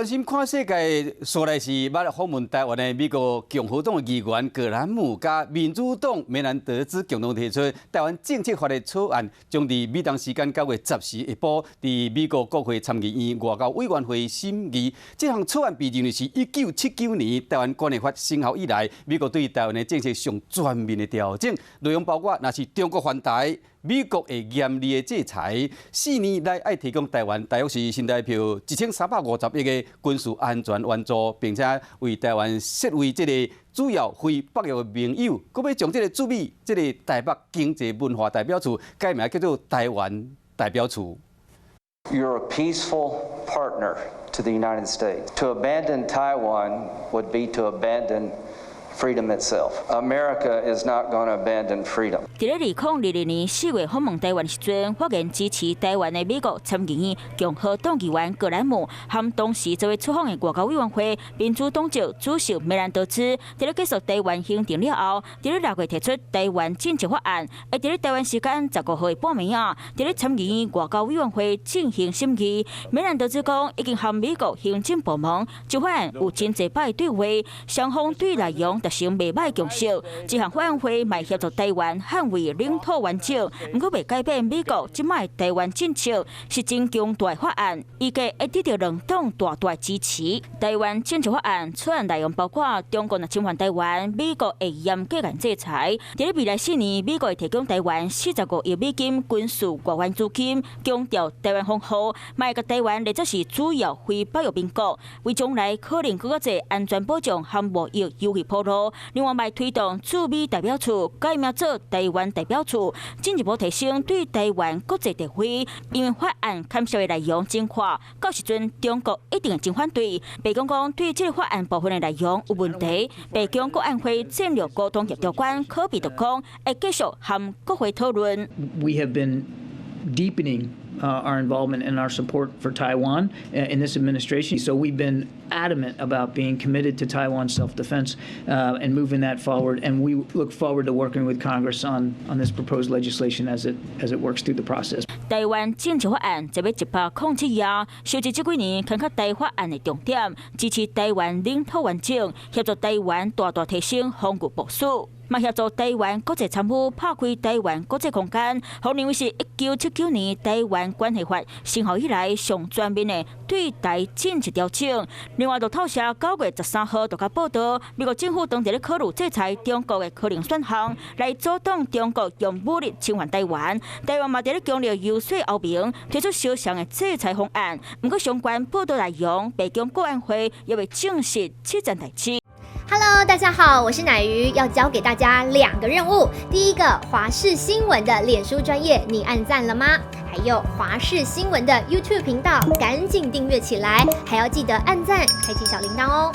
关心看世界，说来是捌访问台湾的美国共和党议员葛兰姆加民主党梅兰德兹共同提出台湾政策法的草案，将伫美东时间9月10时下晡伫美国国会参议院外交委员会审议。这项草案被认为是1979年台湾关系法生效以来，美国对台湾的政策上全面的调整。内容包括，若是中国犯台，美国会严厉的制裁，4年内爱提供台湾大约是新台币1350亿的军事安全援助，并且为台湾设为这个主要非北约的盟友，佮要将这个驻美这个台北经济文化代表处改名叫做台湾代表处。You're a peaceful partner to the United States. To abandon Taiwan would be to abandon freedom itself. America is not going to abandon freedom. 伫咧2022年4月访问台湾时阵，发言支持台湾的美国参议院共和党议员葛兰姆，和当时作为出访的外交委员会民主党籍主席梅兰德兹，伫咧结束台湾行程了后，伫咧6月提出台湾政策法案，会伫咧台湾时间15号半暝啊，伫咧参议院外交委员会进行审议。梅兰德兹讲，已经和美国行政部门就法案有真侪摆对话，双方对内容达成袂歹共识。这项法案会卖协助台湾捍卫领土完整，不过未改变美国即卖台湾政策是真强大法案，预计会得到两党大支持。台湾政策法案草案内容包括，中国若侵犯台湾，美国会严格制裁。伫咧未来4年，美国会提供台湾45亿美金军事外援资金，强调台湾防护，卖甲台湾或者是主要非北约盟国，为将来可能更较侪安全保障和贸易优惠铺路。另外，推动驻美代表处改名做台湾代表处，进一步提升对台湾国际地位。因为法案砍削的内容真宽，到时阵中国一定会真反对。白宫讲对这个法案部分的内容有问题，白宫国安会战略沟通协调官科比就讲，会继续和国会讨论。We have been deepening our involvement and our support for Taiwan in this administration. So we've been adamant about being committed to Taiwan's self-defense and moving that forward. And we look forward to working with Congress on this proposed legislation as it works through the process. 台湾政策法案就要107页，收集这几年看看台法案的重点，支持台湾领土完整，协助台湾大提升防御部署。嘛协助台湾国际参与拍开台湾国际空间，互认为是1979年台湾关系法生效以来上全面的对台政策调整。另外，就透社9月13号就报道，美国政府当地咧考虑制裁中国的可能选项，来阻挡中国用武力侵犯台湾。台湾嘛伫咧强调游说后面推出相像的制裁方案，不过相关报道内容，白宫国安会也未证实这件代志。Hello， 大家好，我是乃瑜，要教给大家2个任务。第一个，华视新闻的脸书专页，你按赞了吗？还有华视新闻的 YouTube 频道，赶紧订阅起来，还要记得按赞，开启小铃铛哦。